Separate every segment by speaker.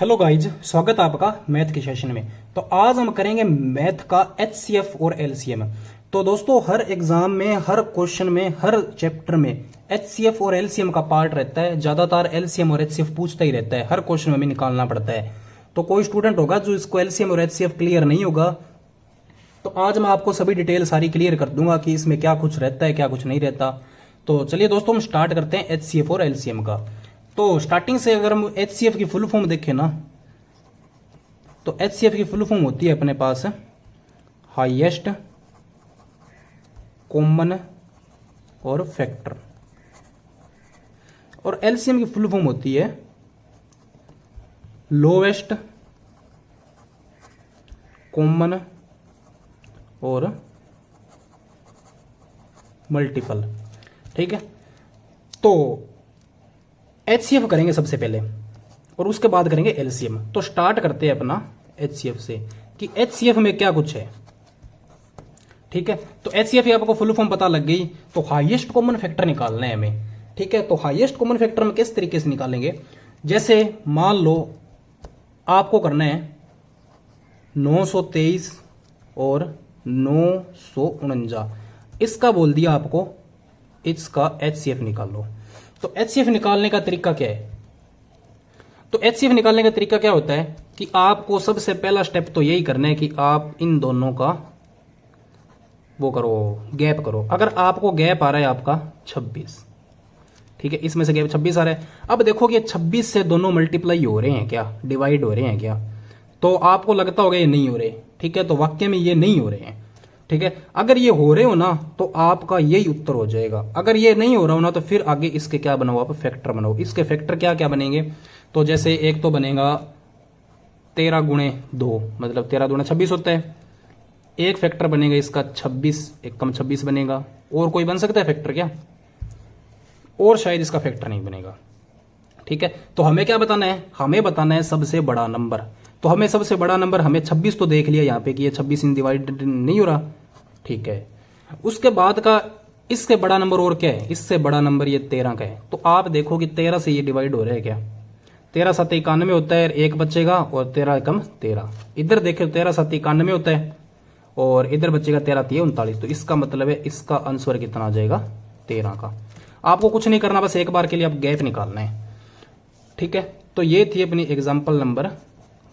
Speaker 1: Hello guys, स्वागत है आपका मैथ के सेशन में। तो आज हम करेंगे मैथ का एचसीएफ और एलसीएम। तो दोस्तों, हर एग्जाम में, हर क्वेश्चन में, हर चैप्टर में एचसीएफ और एलसीएम का पार्ट रहता है। ज्यादातर एलसीएम और एचसीएफ पूछता ही रहता है, हर क्वेश्चन में हमें निकालना पड़ता है। तो कोई स्टूडेंट होगा जो इसको एलसीएम और एचसीएफ क्लियर नहीं होगा, तो आज मैं आपको सभी डिटेल सारी क्लियर कर दूंगा कि इसमें क्या कुछ रहता है, क्या कुछ नहीं रहता। तो चलिए दोस्तों, हम स्टार्ट करते हैं एचसीएफ और एलसीएम का। तो स्टार्टिंग से अगर हम एचसीएफ की फुल फॉर्म देखें ना, तो एचसीएफ की फुल फॉर्म होती है अपने पास हाईएस्ट कॉमन और फैक्टर, और एलसीएम की फुल फॉर्म होती है लोवेस्ट कॉमन और मल्टीपल। ठीक है, तो एचसीएफ करेंगे सबसे पहले और उसके बाद करेंगे एलसीएम। तो स्टार्ट करते हैं अपना एचसीएफ से कि एचसीएफ में क्या कुछ है। ठीक है, तो एचसीएफ आपको फुल फॉर्म पता लग गई। तो हाईएस्ट कॉमन फैक्टर निकालना है हमें। ठीक है, तो हाईएस्ट कॉमन फैक्टर में किस तरीके से निकालेंगे, जैसे मान लो आपको करना है 923 और 949, इसका बोल दिया आपको, इसका एचसीएफ निकाल लो। तो एचसीएफ निकालने का तरीका क्या है? तो एचसीएफ निकालने का तरीका क्या होता है कि आपको सबसे पहला स्टेप तो यही करना है कि आप इन दोनों का वो करो, गैप करो। अगर आपको गैप आ रहा है आपका 26, ठीक है, इसमें से गैप 26 आ रहा है। अब देखो कि 26 से दोनों मल्टीप्लाई हो रहे हैं क्या, डिवाइड हो रहे हैं क्या? तो आपको लगता होगा ये नहीं हो रहे। ठीक है, तो वाक्य में ये नहीं हो रहे हैं। ठीक है, अगर ये हो रहे हो ना तो आपका यही उत्तर हो जाएगा। अगर ये नहीं हो रहा हो ना तो फिर आगे इसके क्या बनाओ, आप फैक्टर बनाओ। इसके फैक्टर क्या क्या बनेंगे? तो जैसे एक तो बनेगा 13 गुणे 2, मतलब 13 दूना 26 होता है। एक फैक्टर बनेगा इसका 26 एकम 26 बनेगा। और कोई बन सकता है फैक्टर क्या? और शायद इसका फैक्टर नहीं बनेगा। ठीक है, तो हमें क्या बताना है? हमें बताना है सबसे बड़ा नंबर। तो हमें सबसे बड़ा नंबर, हमें 26 तो देख लिया यहाँ पे कि ये 26 इन डिवाइड नहीं हो रहा। ठीक है, उसके बाद का इससे बड़ा नंबर और क्या है? इससे बड़ा नंबर ये 13 का है। तो आप देखो कि 13 से ये डिवाइड हो रहा है क्या? 13 7 91 होता है, एक बचेगा, और 13 एकम 13। इधर देखो 13 7 91 होता है और इधर बचेगा 13 3 39। तो इसका मतलब है इसका आंसर कितना आ जाएगा? 13 का। आपको कुछ नहीं करना, बस एक बार के लिए आप गैप निकालना है। ठीक है, तो ये थी अपनी एग्जाम्पल नंबर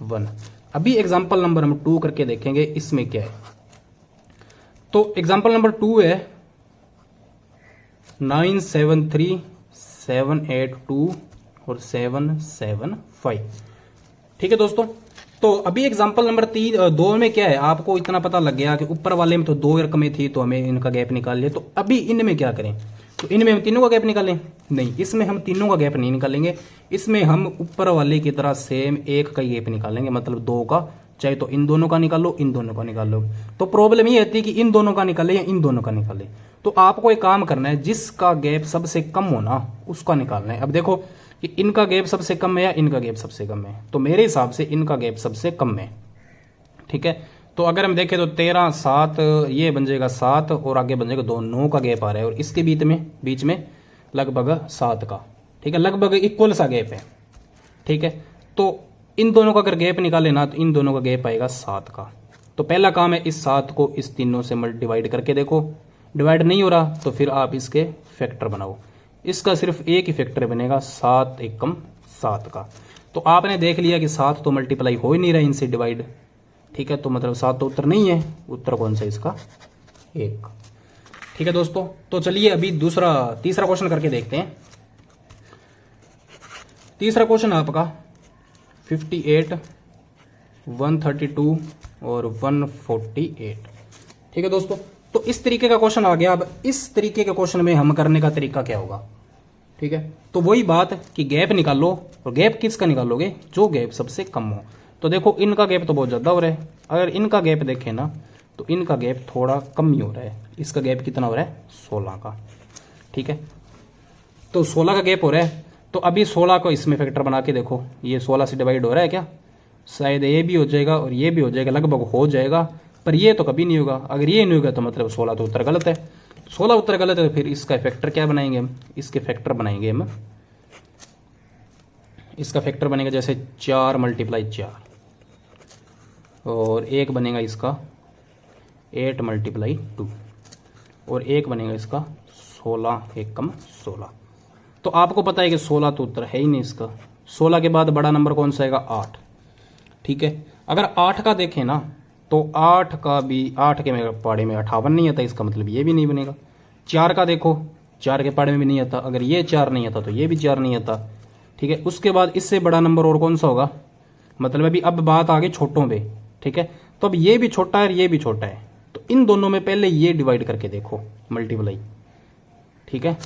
Speaker 1: 1। अभी एग्जाम्पल नंबर हम 2 करके देखेंगे इसमें क्या है। तो एग्जाम्पल नंबर 2 है 973 782 और 775। ठीक है दोस्तों, तो अभी एग्जाम्पल नंबर 2 में क्या है, आपको इतना पता लग गया कि ऊपर वाले में तो 2 रकमें थी तो हमें इनका गैप निकाल लिया। तो अभी इनमें क्या करें? तो इनमें हम तीनों का गैप निकालें? नहीं, इसमें हम तीनों का गैप नहीं निकालेंगे। इसमें हम ऊपर वाले की तरह सेम एक का गैप निकालेंगे, मतलब 2 का। चाहे तो इन दोनों का निकालो, इन दोनों का निकालो। तो प्रॉब्लम ये होती है कि इन दोनों का निकाले या इन दोनों का निकाले। तो आपको एक काम करना है, जिसका गैप सबसे कम हो ना उसका निकालना है। अब देखो कि इनका गैप सबसे कम है या इनका गैप सबसे कम है। तो मेरे हिसाब से इनका गैप सबसे कम है। ठीक है, तो अगर हम देखें तो 13 7 ये बन जाएगा 7 और आगे बन जाएगा 2, 9 का गैप आ रहा है, और इसके बीच में लगभग 7 का। ठीक है, लगभग इक्वल सा गैप है। ठीक है, तो इन दोनों का अगर गैप निकाले ना तो इन दोनों का गैप आएगा 7 का। तो पहला काम है इस 7 को इस तीनों से डिवाइड करके देखो। डिवाइड नहीं हो रहा तो फिर आप इसके फैक्टर बनाओ। इसका सिर्फ एक ही फैक्टर बनेगा 7 एकम 7 का। तो आपने देख लिया कि 7 तो मल्टीप्लाई हो ही नहीं रहा इनसे डिवाइड। ठीक है, तो मतलब 7 तो उत्तर नहीं है। उत्तर कौन सा इसका? 1। ठीक है दोस्तों, तो चलिए अभी तीसरा क्वेश्चन करके देखते हैं। तीसरा क्वेश्चन आपका 58 132 और 148। ठीक है दोस्तों, तो इस तरीके का क्वेश्चन आ गया। अब इस तरीके के क्वेश्चन में हम करने का तरीका क्या होगा? ठीक है, तो वही बात कि गैप निकालो। और गैप किसका निकालोगे? जो गैप सबसे कम हो। तो देखो इनका गैप तो बहुत ज्यादा हो रहा है। अगर इनका गैप देखें ना तो इनका गैप थोड़ा कम ही हो रहा है। इसका गैप कितना हो रहा है? 16 का। ठीक है, तो 16 का गैप हो रहा है। तो अभी 16 को इसमें फैक्टर बना के देखो, ये 16 से डिवाइड हो रहा है क्या? शायद ये भी हो जाएगा और ये भी हो जाएगा, लगभग हो जाएगा, पर ये तो कभी नहीं होगा। अगर ये नहीं होगा तो मतलब 16 तो उत्तर गलत है। 16 उत्तर गलत है तो फिर इसका फैक्टर क्या बनाएंगे हम? इसके फैक्टर बनाएंगे हम इसका फैक्टर बनेगा जैसे 4 × 4 और एक बनेगा इसका 8 × 2 और एक बनेगा इसका 16 × 16। तो आपको पता है कि 16 तो उत्तर है ही नहीं इसका। 16 के बाद बड़ा नंबर कौन सा आएगा? 8। ठीक है, अगर 8 का देखें ना तो 8 का भी 8 के मेरे पाड़े में 58 नहीं आता, इसका मतलब ये भी नहीं बनेगा। 4 का देखो, 4 के पाड़े में भी नहीं आता, अगर ये 4 नहीं आता तो ये भी 4 नहीं आता। ठीक है, उसके बाद इससे बड़ा नंबर और कौन सा होगा? मतलब अभी अब बात आ गई छोटों पे। ठीक है, तो अब ये भी छोटा है और ये भी छोटा है, तो इन दोनों में पहले ये डिवाइड करके देखो, मल्टीप्लाई। ठीक है,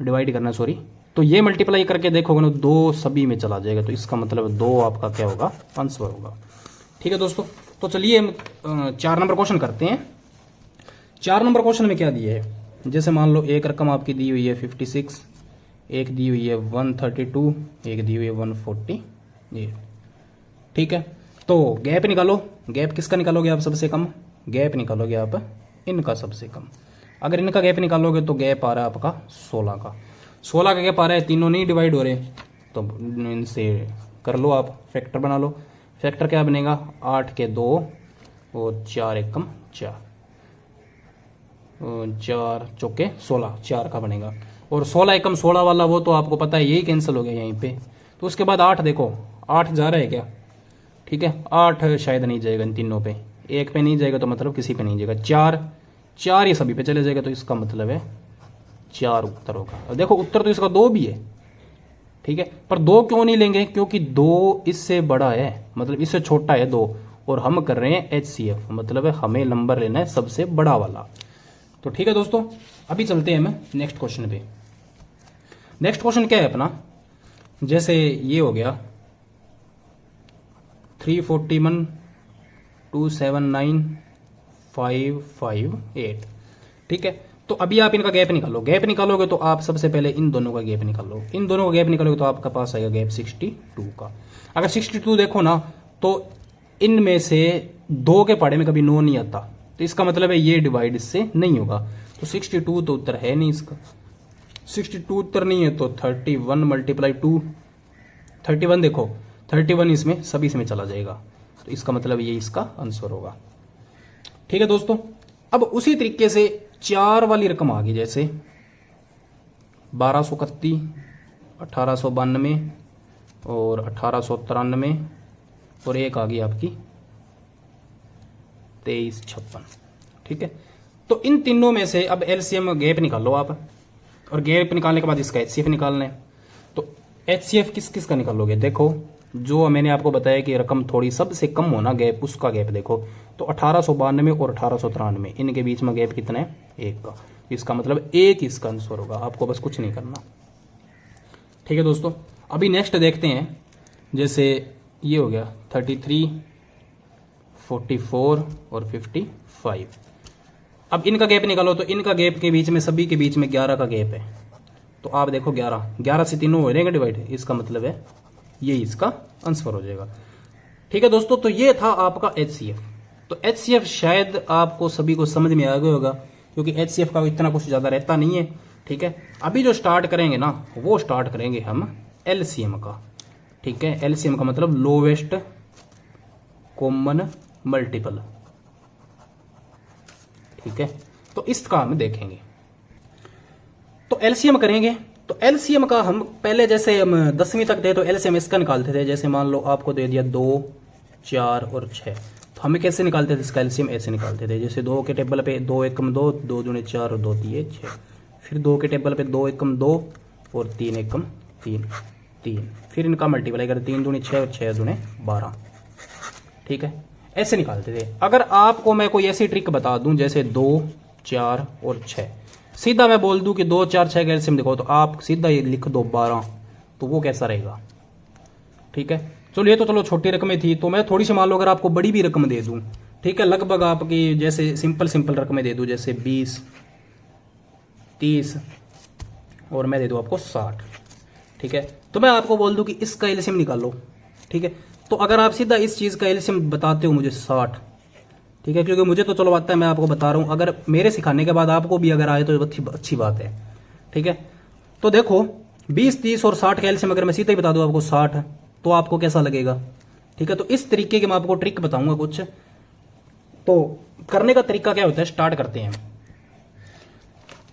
Speaker 1: डिवाइड करना, सॉरी, तो ये मल्टीप्लाई करके देखोगे ना 2 सभी में चला जाएगा, तो इसका मतलब 2 आपका क्या होगा? आंसर होगा। ठीक है दोस्तों, तो चलिए हम 4 नंबर क्वेश्चन करते हैं। 4 नंबर क्वेश्चन में क्या दिया है? जैसे मान लो एक रकम आपकी दी हुई है 56, एक दी हुई है 132, एक दी हुई है 140। ये ठीक है, तो गैप निकालो। गैप किसका निकालोगे आप? सबसे कम। गैप निकालोगे आप इनका सबसे कम। अगर इनका गैप निकालोगे तो गैप आ रहा है आपका 16 का। 16 का गैप आ रहा है, तीनों नहीं डिवाइड हो रहे, तो इनसे कर लो आप, फैक्टर बना लो। फैक्टर क्या बनेगा? 8 के 2 और 4 एकम 4, 4 चौके 16, 4 का बनेगा। और 16 एकम 16 वाला वो तो आपको पता है यही कैंसिल हो गया यहीं पे। तो उसके बाद 8 देखो, 8 जा रहा है क्या? ठीक है, 8 शायद नहीं जाएगा इन तीनों पे, एक पे नहीं जाएगा तो मतलब किसी पे नहीं जाएगा। 4 ये सभी पे चले जाएगा, तो इसका मतलब है 4 उत्तर होगा। और देखो उत्तर तो इसका 2 भी है। ठीक है, पर 2 क्यों नहीं लेंगे? क्योंकि 2 इससे बड़ा है, मतलब इससे छोटा है 2, और हम कर रहे हैं HCF, मतलब है हमें नंबर लेना है सबसे बड़ा वाला। तो ठीक है दोस्तों, अभी चलते हैं हम नेक्स्ट क्वेश्चन पे। नेक्स्ट क्वेश्चन क्या है अपना? जैसे ये हो गया 341 279 558। ठीक है, तो अभी आप इनका गैप निकालो। गैप निकालोगे तो आप सबसे पहले इन दोनों का गैप निकालो। इन दोनों का गैप निकालोगे तो आपका पास आएगा गैप 62 का। अगर 62 देखो ना तो इनमें से 2 के पहाड़े में कभी 9 नहीं आता, तो इसका मतलब है ये डिवाइड इससे नहीं होगा। तो 62 तो उत्तर है नहीं इसका। 62 उत्तर नहीं है तो 31 × 2, 31 देखो, 31 इसमें सभी इसमें चला जाएगा, तो इसका मतलब ये इसका आंसर होगा। ठीक है दोस्तों, अब उसी तरीके से 4 वाली रकम आ गई, जैसे 1231, 1892 और 1893, और एक आ गई आपकी 2356। ठीक है, तो इन तीनों में से अब एलसीएम गैप निकालो आप, और गैप निकालने के बाद इसका एचसीएफ निकालना है। तो एचसीएफ किस किस का निकालोगे? देखो, जो मैंने आपको बताया कि रकम थोड़ी सबसे कम होना गैप, उसका गैप देखो, तो 1892 और 1893 इनके बीच में गैप कितना है? 1 का। इसका मतलब 1 इसका आंसर होगा, आपको बस कुछ नहीं करना। ठीक है दोस्तों, अभी नेक्स्ट देखते हैं। जैसे ये हो गया 33, 44 और 55। अब इनका गैप निकालो, तो इनका गैप के बीच में, सभी के बीच में 11 का गैप है। तो आप देखो 11 से तीनों हो जाएंगे डिवाइड, इसका मतलब है ये इसका आंसर हो जाएगा। ठीक है दोस्तों, तो ये था आपका HCF। तो HCF शायद आपको सभी को समझ में आ गया होगा, क्योंकि HCF का इतना कुछ ज्यादा रहता नहीं है। ठीक है, अभी जो स्टार्ट करेंगे ना, वो स्टार्ट करेंगे हम LCM का। ठीक है, LCM का मतलब लोवेस्ट कॉमन मल्टीपल। ठीक है, तो इसका हम देखेंगे। तो LCM करेंगे, तो LCM का हम पहले, जैसे हम 10वीं तक थे तो LCM इसका निकालते थे। जैसे मान लो आपको दे दिया 2, 4 और 6, तो हमें कैसे निकालते थे इसका LCM? ऐसे निकालते थे, जैसे 2 के टेबल पे 2 एकम 2, 2 दूने 4 और 2 तिये 6। फिर 2 के टेबल पे 2 एकम 2 और 3 एकम 3, 3। फिर इनका मल्टीप्लाई कर 3 दूने 6 और 6 दूने 12। ठीक है, ऐसे निकालते थे। अगर आपको मैं कोई ऐसी ट्रिक बता दूं जैसे 2, 4 और 6, सीधा मैं बोल दूं कि 2, 4, 6 का एलसीएम देखो, तो आप सीधा ये लिख दो 12, तो वो कैसा रहेगा? ठीक है, चलो ये तो चलो छोटी रकमें थी, तो मैं थोड़ी सी मान लो अगर आपको बड़ी भी रकम दे दूं, ठीक है, लगभग आपकी जैसे सिंपल रकमें दे दूं, जैसे 20, 30 और मैं दे दूं आपको 60। ठीक है, तो मैं आपको बोल दूं कि इसका एलसीएम निकालो। ठीक है, तो अगर आप सीधा इस चीज का एलसीएम बताते हो मुझे 60, ठीक है, क्योंकि मुझे तो चलो आता है, मैं आपको बता रहा हूं, अगर मेरे सिखाने के बाद आपको भी अगर आए तो अच्छी बात है। ठीक है, तो देखो 20, 30 और 60 का एलसीएम अगर मैं सीधा ही बता दूं आपको 60, तो आपको कैसा लगेगा? ठीक है, तो इस तरीके के मैं आपको ट्रिक बताऊंगा कुछ। तो करने का तरीका क्या होता है, स्टार्ट करते हैं।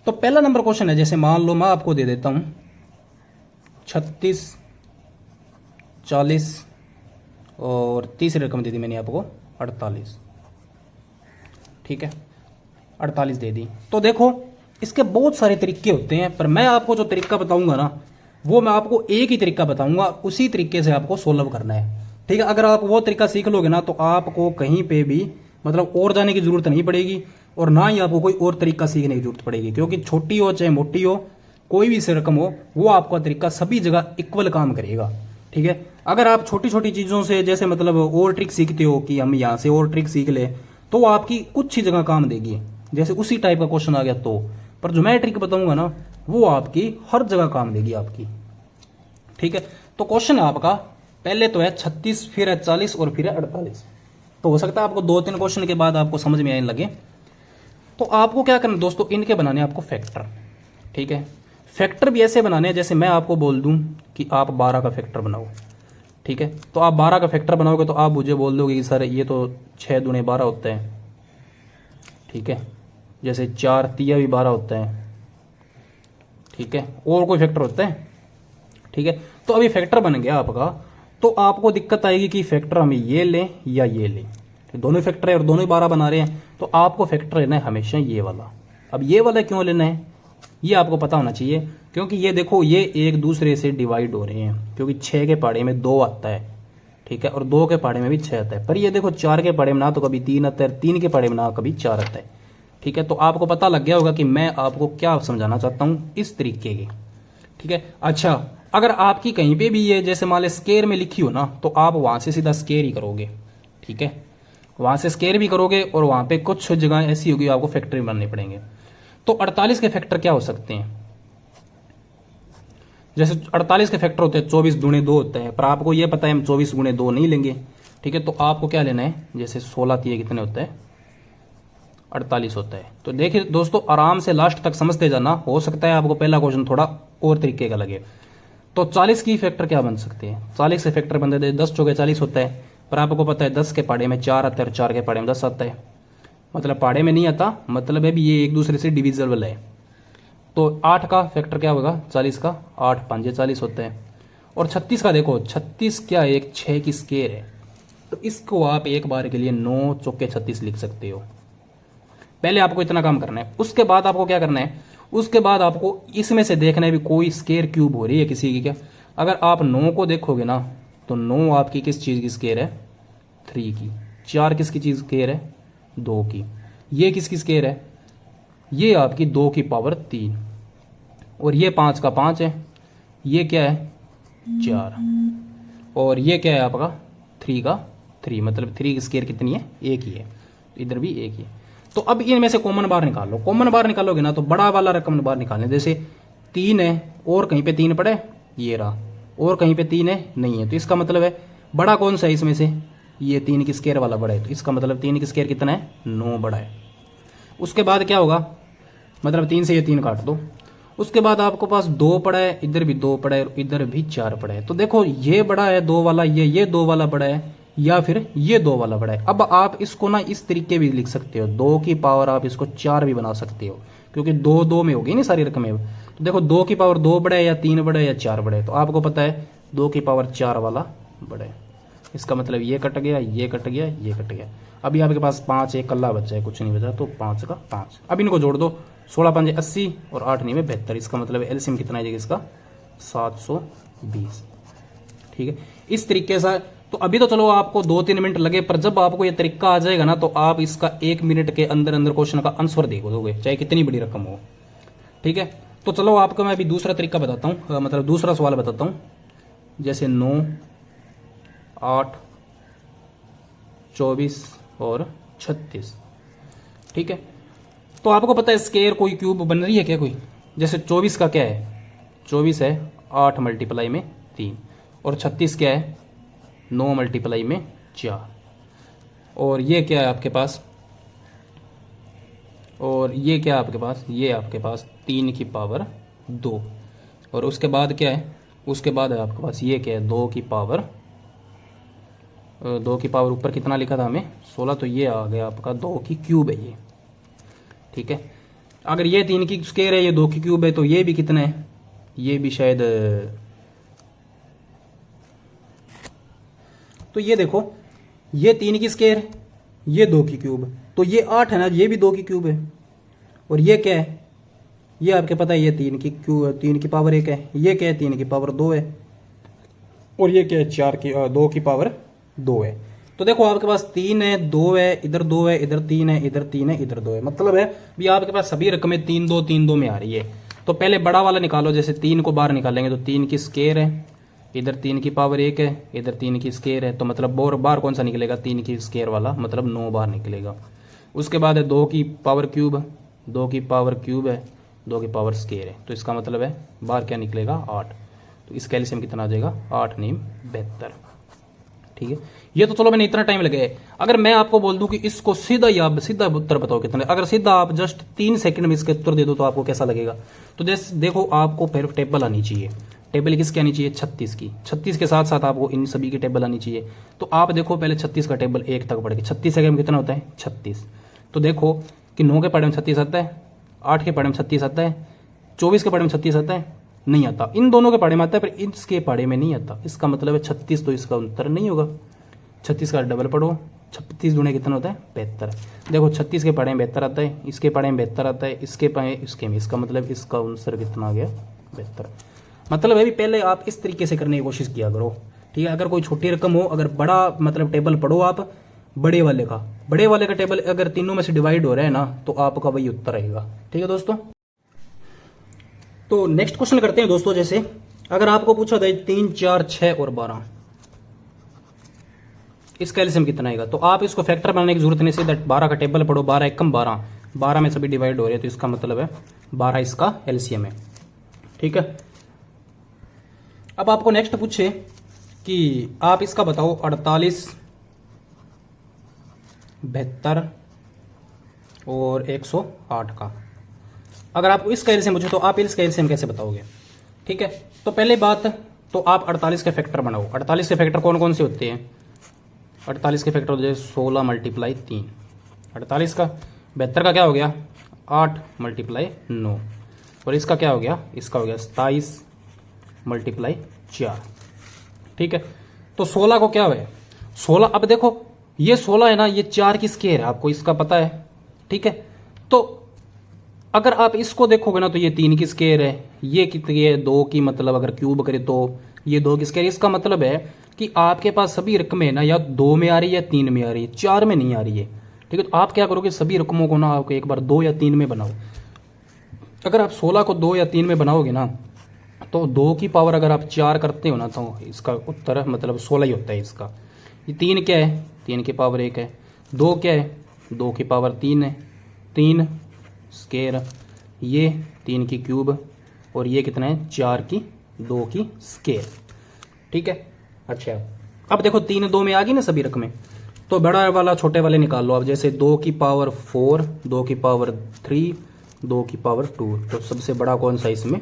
Speaker 1: तो पहला नंबर क्वेश्चन है, जैसे मान लो मैं आपको दे देता हूं 36, 40 और तीसरी रकम दे दी मैंने आपको 48। ठीक है, 48 दे दी। तो देखो इसके बहुत सारे तरीके होते हैं, पर मैं आपको जो तरीका बताऊंगा ना, वो मैं आपको एक ही तरीका बताऊंगा, उसी तरीके से आपको सोल्व करना है। ठीक है, अगर आप वो तरीका सीख लोगे ना, तो आपको कहीं पे भी मतलब और जाने की जरूरत नहीं पड़ेगी, और ना ही आपको कोई और तरीका सीखने की जरूरत पड़ेगी, क्योंकि छोटी हो चाहे मोटी हो, कोई भी से रकम हो, वो आपका तरीका सभी जगह इक्वल काम करेगा। ठीक है, अगर आप छोटी छोटी चीजों से जैसे मतलब और ट्रिक सीखते हो कि हम यहां से और ट्रिक सीख ले, तो वो आपकी कुछ ही जगह काम देगी, जैसे उसी टाइप का क्वेश्चन आ गया तो। पर जो मैं ट्रिक बताऊंगा ना, वो आपकी हर जगह काम देगी आपकी। ठीक है, तो क्वेश्चन है आपका, पहले तो है 36, फिर है 40 और फिर है 48। तो हो सकता है आपको 2-3 क्वेश्चन के बाद आपको समझ में आने लगे। तो आपको क्या करना दोस्तों, इनके बनाने आपको फैक्टर। ठीक है, फैक्टर भी ऐसे बनाने हैं जैसे मैं आपको बोल दूं कि आप 12 का फैक्टर बनाओ। ठीक है, तो आप 12 का फैक्टर बनाओगे तो आप मुझे बोल दोगे कि सर ये तो 6 दूने 12 होता है। ठीक है, जैसे 4 तिया भी 12 होता है। ठीक है, और कोई फैक्टर होता है? ठीक है, तो अभी फैक्टर बन गया आपका, तो आपको दिक्कत आएगी कि फैक्टर हम ये लें या ये लें। दोनों फैक्टर है और दोनों ही 12 बना रहे हैं, तो आपको फैक्टर लेना है हमेशा ये वाला। अब ये वाला क्यों लेना है, ये आपको पता होना चाहिए, क्योंकि ये देखो ये एक दूसरे से डिवाइड हो रहे हैं, क्योंकि 6 के पाड़े में 2 आता है। ठीक है, और 2 के पाड़े में भी 6 आता है। पर ये देखो 4 के पाड़े में ना तो कभी 3 आता है, 3 के पाड़े में ना कभी 4 आता है। ठीक है, तो आपको पता लग गया होगा कि मैं आपको क्या समझाना चाहता हूं इस तरीके की। ठीक है, अच्छा अगर आपकी कहीं पे भी ये जैसे मान ले स्केयर में लिखी हो ना, तो आप वहां से सीधा स्केयर ही करोगे। ठीक है, वहां से स्केयर भी करोगे, और वहां पे कुछ जगह ऐसी होगी आपको फैक्टर भी बनने पड़ेंगे। तो 48 के फैक्टर क्या हो सकते हैं, जैसे 48 के फैक्टर होते हैं 24 दूने 2 होता है, पर आपको ये पता है हम 24 गुणे 2 नहीं लेंगे। ठीक है, तो आपको क्या लेना है, जैसे 16 तिये कितने होते हैं, 48 होता है। तो देखिए दोस्तों, आराम से लास्ट तक समझते जाना, हो सकता है आपको पहला क्वेश्चन थोड़ा और तरीके का लगे। तो 40 की फैक्टर क्या बन सकते हैं, 40 से फैक्टर बनते हैं 10 चौके 40 होता है, पर आपको पता है 10 के पाड़े में 4 आता है और 4 के पाड़े में 10 आता है, मतलब पाड़े में नहीं आता, मतलब है भी ये एक दूसरे से डिविजिबल है। तो 8 का फैक्टर क्या होगा, 40 का 8 5 40 होता है। और 36 का देखो, 36 क्या है, एक 6 की स्केयर है, तो इसको आप एक बार के लिए 9 चौके 36 लिख सकते हो। पहले आपको इतना काम करना है, उसके बाद आपको क्या करना है, उसके बाद आपको इसमें से देखना है भी कोई स्केयर क्यूब हो रही है किसी की क्या। अगर आप 9 को देखोगे ना, तो 9 आपकी किस चीज की स्केयर है, 3 की। 4 किसकी चीज स्केयर है, 2 की। ये किसकी स्केयर है, ये आपकी 2 की पावर 3। और ये 5 का 5 है, ये क्या है 4, और ये क्या है आपका 3 का 3, मतलब 3 की स्केयर कितनी है, 1 ही है, इधर भी 1 ही है। तो अब इनमें से कॉमन बार निकाल लो, कॉमन बार निकालोगे ना तो बड़ा वाला रकम बार निकालने, जैसे 3 है और कहीं पे 3 पड़े, ये रहा, और कहीं पे 3 है नहीं है, तो इसका मतलब है बड़ा कौन सा है इसमें से, ये 3 की स्केयर वाला बड़ा है, तो इसका मतलब 3 की स्केयर कितना है, 9 बड़ा है। उसके बाद क्या होगा, मतलब 3 से ये 3 काट दो, उसके बाद आपको पास 2 पड़ा है, इधर भी 2 पड़ा है, इधर भी 4 पड़ा है। तो देखो ये बड़ा है 2 वाला, ये 2 वाला बड़ा है, या फिर ये 2 वाला बड़ा है। अब आप इसको ना इस तरीके भी लिख सकते हो, 2 की पावर आप इसको 4 भी बना सकते हो, क्योंकि 2 2 में होगी ना सारी रकमें। तो देखो 2 की पावर 2 बड़ा है, या 3 बड़ा है, या 4 बड़ा है, तो आपको पता है 2 की पावर 4 वाला बड़ा है। इसका मतलब ये कट गया, ये कट गया, ये कट गया। अभी आपके पास 5 एक कल्ला बचा है, कुछ नहीं बचा, तो 5 का 5। अब इनको जोड़ दो, 16 5 80 और 8 9 में 72। इसका मतलब एलसीएम कितना है इसका, 720। ठीक है, इस तरीके से। तो अभी तो चलो आपको 2-3 मिनट लगे, पर जब आपको ये तरीका आ जाएगा ना, तो आप इसका 1 मिनट के अंदर अंदर क्वेश्चन का आंसर दे दोगे, चाहे कितनी बड़ी रकम हो। ठीक है, तो चलो आपको मैं अभी दूसरा तरीका बताता हूँ, मतलब दूसरा सवाल बताता हूँ। जैसे 9 8 24 और 36। ठीक है, तो आपको पता है स्केयर कोई क्यूब बन रही है क्या कोई, जैसे 24 का क्या है, 24 है 8 मल्टीप्लाई में 3, और 36 क्या है 9 मल्टीप्लाई में 4, और ये क्या है आपके पास, और ये क्या है आपके पास, ये आपके पास 3 की पावर 2, और उसके बाद क्या है, उसके बाद है आपके पास ये क्या है, 2 की पावर ऊपर कितना लिखा था हमें 16, तो ये आ गया आपका 2 की क्यूब है ये। ठीक है, अगर ये 3 की स्क्वायर है, ये 2 की क्यूब है, तो ये भी कितना है, ये भी शायद, तो ये देखो ये 3 की स्क्वायर, ये 2 की क्यूब, तो ये 8 है ना, ये भी 2 की क्यूब है। और ये क्या है, ये आपके पता है ये 3 की पावर 1 है, ये क्या है 3 की पावर 2 है, और ये क्या है 2 की पावर 2 है। तो देखो आपके पास 3 है, 2 है, इधर 2 है, इधर 3 है, इधर 3 है, इधर 2 है, मतलब है भी आपके पास सभी रकमें 3 2 में आ रही है। तो पहले बड़ा वाला निकालो, जैसे 3 को बाहर निकालेंगे तो 3 की स्क्वायर है, इधर 3 की पावर 1 है, इधर 3 की स्क्वायर है, तो मतलब बाहर कौन सा निकलेगा, 3 की स्क्वायर वाला, मतलब 9 बाहर निकलेगा। उसके बाद है 2 की पावर क्यूब, 2 की पावर क्यूब है, 2 की पावर स्क्वायर है, तो इसका मतलब है बाहर क्या निकलेगा 8। तो इसका एलसीएम कितना आ जाएगा, 8 9 72। ठीक है, ये तो चलो मैंने इतना टाइम लगे। अगर मैं आपको बोल दूं कि इसको सीधा ही आप सीधा उत्तर बताओ कितना, अगर सीधा आप जस्ट 3 सेकंड में इसका उत्तर दे दो तो आपको कैसा लगेगा। तो जैसे देखो आपको फिर टेबल आनी चाहिए, टेबल किसकी आनी चाहिए, 36 की, 36 के साथ साथ आपको इन सभी की टेबल आनी चाहिए। तो आप देखो पहले 36 का टेबल 1 तक पढ़ के, 36 सेकंड में कितना होता है 36। तो देखो कि 9 के पढ़े में 36 आता है, 8 के पढ़े में 36 आता है, 24 के पढ़े में 36 आता है, नहीं आता। इन दोनों के पढ़े में आता है पर इसके पढ़े में नहीं आता, इसका मतलब है 36, तो इसका उत्तर नहीं होगा। 36 का डबल पढ़ो, 36 गुणे कितना होता है 72। देखो 36 के पढ़े में 72 आता है, इसके पढ़े में 72 आता है, इसके पढ़े इसके में, इसका मतलब इसका आंसर कितना आ गया 72। मतलब है भी पहले आप इस तरीके से करने की कोशिश किया करो। ठीक है, अगर कोई छोटी रकम हो, अगर बड़ा मतलब टेबल पढ़ो आप बड़े वाले का टेबल अगर तीनों में से डिवाइड हो रहा है ना, तो आपका वही उत्तर आएगा। ठीक है दोस्तों, तो नेक्स्ट क्वेश्चन करते हैं दोस्तों। जैसे अगर आपको पूछा था 3 4 6 और 12, इसका एलसीएम कितना आएगा, तो आप इसको फैक्टर बनाने की जरूरत नहीं, सीधा 12 का टेबल पढ़ो, 12 एकम 12, 12 में सभी डिवाइड हो रहे हैं, तो इसका मतलब है 12 इसका एलसीएम है। ठीक है, अब आपको नेक्स्ट पूछे कि आप इसका बताओ 48 72 और 108 का। अगर आप इसका एलसीएम पूछो तो आप इसका एलसीएम कैसे बताओगे। ठीक है, तो पहले बात तो आप 48 के फैक्टर बनाओ। 48 के फैक्टर कौन कौन से होते हैं, 48 के फैक्टर हो जाए 16 × 3, 48 का। 72 का क्या हो गया 8 × 9, और इसका क्या हो गया, इसका हो गया 27 × 4। ठीक है, तो 16 को क्या है 16, अब देखो ये 16 है ना, ये 4 की स्क्वायर है, आपको इसका पता है। ठीक है, तो अगर आप इसको देखोगे ना तो ये 3 की स्क्वायर है, ये कितनी है 2 की, मतलब अगर क्यूब करे तो ये 2 की स्क्वायर। इसका मतलब है कि आपके पास सभी रकमें ना या 2 में आ रही है, 3 में आ रही है, 4 में नहीं आ रही है। ठीक है, तो आप क्या करोगे, सभी रकमों को ना आपको एक बार 2 या 3 में बनाओ। अगर आप 16 को 2 या 3 में बनाओगे ना, तो 2 की पावर अगर आप 4 करते हो ना, तो इसका उत्तर मतलब 16 ही होता है इसका। ये 3 क्या है, 3 की पावर 1 है, 2 क्या है 2 की पावर 3 है, 3 स्क्वायर, ये 3 की क्यूब, और ये कितना है 4 की 2 की स्क्वायर। ठीक है, अच्छा अब देखो 3 2 में आ गई ना सभी रकमें, तो बड़ा वाला छोटे वाले निकाल लो आप। जैसे 2 की पावर 4, 2 की पावर 3, 2 की पावर 2, तो सबसे बड़ा कौन सा इसमें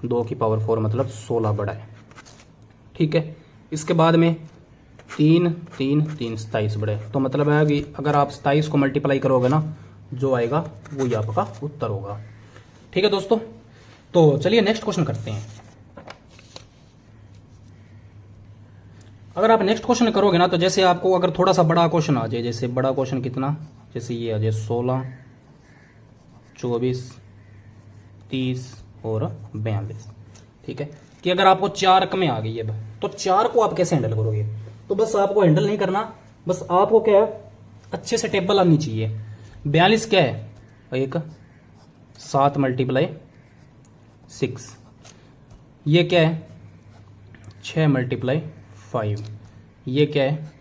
Speaker 1: 2 की पावर 4, मतलब 16 बड़ा है। ठीक है, इसके बाद में 3 3 3 27 बड़े, तो मतलब है कि अगर आप 27 को मल्टीप्लाई करोगे ना, जो आएगा वो ही आपका उत्तर होगा। ठीक है दोस्तों, तो चलिए नेक्स्ट क्वेश्चन करते हैं। अगर आप नेक्स्ट क्वेश्चन करोगे ना, तो जैसे आपको अगर थोड़ा सा बड़ा क्वेश्चन आ जाए, जैसे बड़ा क्वेश्चन कितना, जैसे ये आ जाए 16 24 30 और 42। ठीक है, कि अगर आपको 4 रकमें आ गई है, तो 4 को आप कैसे हैंडल करोगे। तो बस आपको हैंडल नहीं करना, बस आपको क्या है अच्छे से टेबल आनी चाहिए। 42 क्या है, एक 7 × 6, ये क्या है 6 × 5, ये क्या है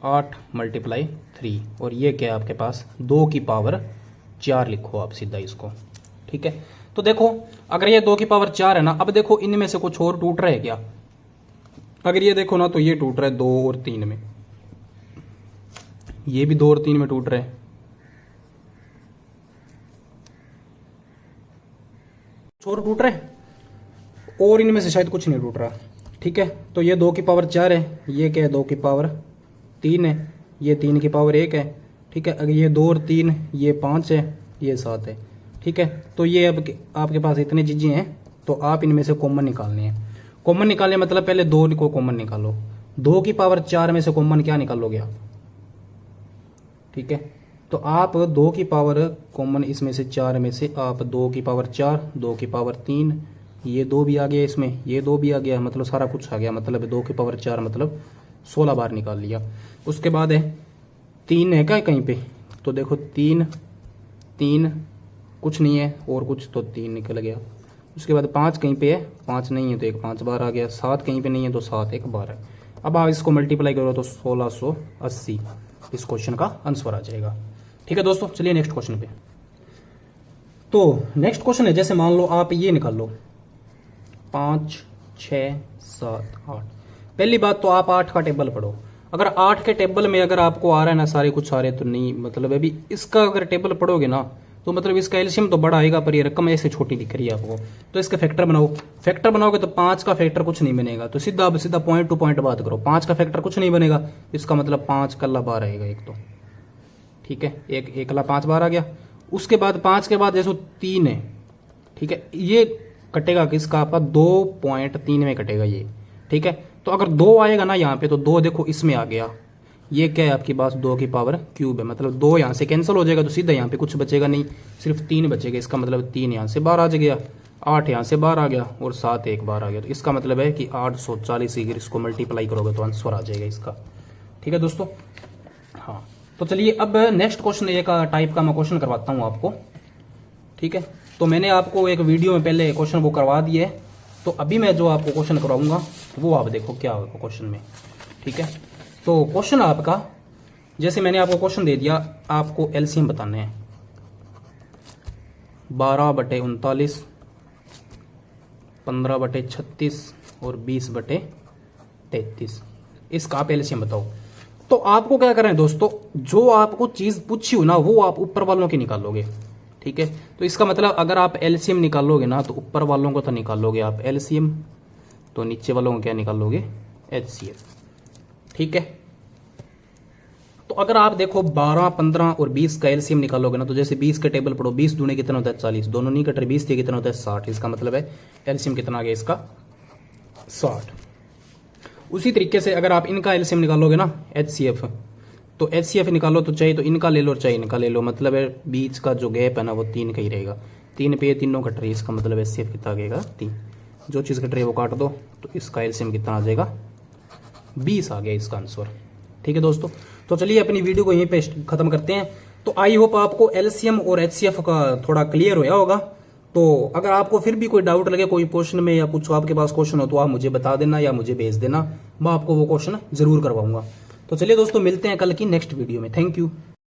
Speaker 1: 8 × 3, और ये क्या है आपके पास 2 की पावर 4 लिखो आप सीधा इसको। ठीक है, तो देखो अगर ये 2 की पावर 4 है ना, अब देखो इनमें से कुछ और टूट रहा है क्या। अगर ये देखो ना, तो ये टूट रहा है 2 और 3 में, ये भी 2 और 3 में टूट रहा है, और टूट रहे। और इनमें से शायद कुछ नहीं टूट रहा। ठीक है, तो ये 2 की पावर 4 है, ये क्या है 2 की पावर 3 है, ये 3 की पावर 1 है। ठीक है, अगर ये 2 और 3, ये 5 है, ये 7 है। ठीक है, तो ये अब आपके पास इतनी चीजें हैं, तो आप इनमें से कॉमन निकालनी है। कॉमन निकालने मतलब पहले 2 को कॉमन निकालो। 2 की पावर 4 में से कॉमन क्या निकालोगे आप? ठीक है, तो आप 2 की पावर कॉमन इसमें से 4 में से आप 2 की पावर 4, 2 की पावर 3, ये 2 भी आ गया इसमें, ये 2 भी आ गया, मतलब सारा कुछ आ गया। मतलब 2 की पावर 4 मतलब 16 बार निकाल लिया। उसके बाद है 3 है क्या कहीं पे, तो देखो 3 3 कुछ नहीं है और कुछ, तो 3 निकल गया। उसके बाद 5 कहीं पे है, 5 नहीं है तो एक 5 बार आ गया। 7 कहीं पे नहीं है तो 7 एक बार है। अब आप इसको मल्टीप्लाई करो तो 1680 इस क्वेश्चन का आंसर आ जाएगा। ठीक है दोस्तों, चलिए नेक्स्ट क्वेश्चन पे। तो नेक्स्ट क्वेश्चन है, जैसे मान लो आप ये निकाल लो 5 6 7 8। पहली बात तो आप 8 का टेबल पढ़ो। अगर 8 के टेबल में अगर आपको आ रहा है ना सारे कुछ आ रहे तो नहीं, मतलब अभी इसका अगर टेबल पढ़ोगे ना तो मतलब इसका एलसीएम तो बड़ा आएगा पर ये रकम ऐसे छोटी दिख रही है आपको। तो इसका फैक्टर बनाओ। फैक्टर बनाओगे तो 5 का फैक्टर कुछ नहीं बनेगा, तो सीधा पॉइंट टू पॉइंट बात करो। 5 का फैक्टर कुछ नहीं बनेगा, इसका मतलब 5 कल्ला बार आएगा एक तो। ठीक है, एक ला 5 बार आ गया। उसके बाद 5 के बाद जैसे 3 है। ठीक है, ये कटेगा किसका आपका 2.3 में कटेगा ये। ठीक है, तो अगर 2 आएगा ना यहाँ पे तो 2 देखो इसमें आ गया। ये क्या है आपके पास 2 की पावर क्यूब है, मतलब 2 यहाँ से कैंसिल हो जाएगा तो सीधा यहाँ पे कुछ बचेगा नहीं, सिर्फ 3 बचेगा। इसका मतलब 3 यहाँ से बाहर आ गया, 8 यहाँ से बाहर आ गया और 7 एक बार आ गया। तो इसका मतलब है कि 840 अगर इसको मल्टीप्लाई करोगे तो आंसर आ जाएगा इसका। ठीक है दोस्तों, हाँ तो चलिए अब नेक्स्ट क्वेश्चन एक टाइप का मैं क्वेश्चन करवाता हूँ आपको। ठीक है, तो मैंने आपको एक वीडियो में पहले क्वेश्चन वो करवा दिए है, तो अभी मैं जो आपको क्वेश्चन करवाऊंगा वो आप देखो क्या होगा क्वेश्चन में। ठीक है, तो क्वेश्चन आपका, जैसे मैंने आपको क्वेश्चन दे दिया, आपको एलसीएम बताने हैं 12/39, 15/36 और 20/33। इसका आप एलसीएम बताओ। तो आपको क्या करना है दोस्तों, जो आपको चीज पूछी हो ना वो आप ऊपर वालों की निकालोगे। ठीक है, तो इसका मतलब अगर आप एलसीएम निकालोगे ना तो ऊपर वालों को तो निकालोगे आप एलसीएम, तो नीचे वालों को क्या निकालोगे एचसीएफ। ठीक है, तो अगर आप देखो 12, 15 और 20 का एलसीएम निकालोगे ना तो जैसे 20 का टेबल पढ़ो, 20 दूने कितना होता है 40, दोनों नहीं कट रहे, 20 से कितना होता है 60। इसका मतलब है एलसीएम कितना आ गया इसका 60। उसी तरीके से अगर आप इनका एलसीएम निकालोगे ना एचसीएफ, तो एचसीएफ निकालो तो चाहे तो इनका ले लो चाहे इनका ले लो, मतलब है बीच का जो गैप है ना वो 3 का ही रहेगा। 3 पे तीनों कट रही है, इसका मतलब एचसीएफ कितना आ जाएगा 3। जो चीज़ कट रही है वो काट दो, तो इसका एलसीएम कितना आ जाएगा 20 आ गया इसका आंसर। ठीक है दोस्तों, तो चलिए अपनी वीडियो को यहीं पे खत्म करते हैं। तो आई होप आपको एलसीएम और एचसीएफ का थोड़ा क्लियर होया होगा। तो अगर आपको फिर भी कोई डाउट लगे कोई क्वेश्चन में या कुछ आपके पास क्वेश्चन हो तो आप मुझे बता देना या मुझे भेज देना, मैं आपको वो क्वेश्चन जरूर करवाऊंगा। तो चलिए दोस्तों, मिलते हैं कल की नेक्स्ट वीडियो में। Thank you.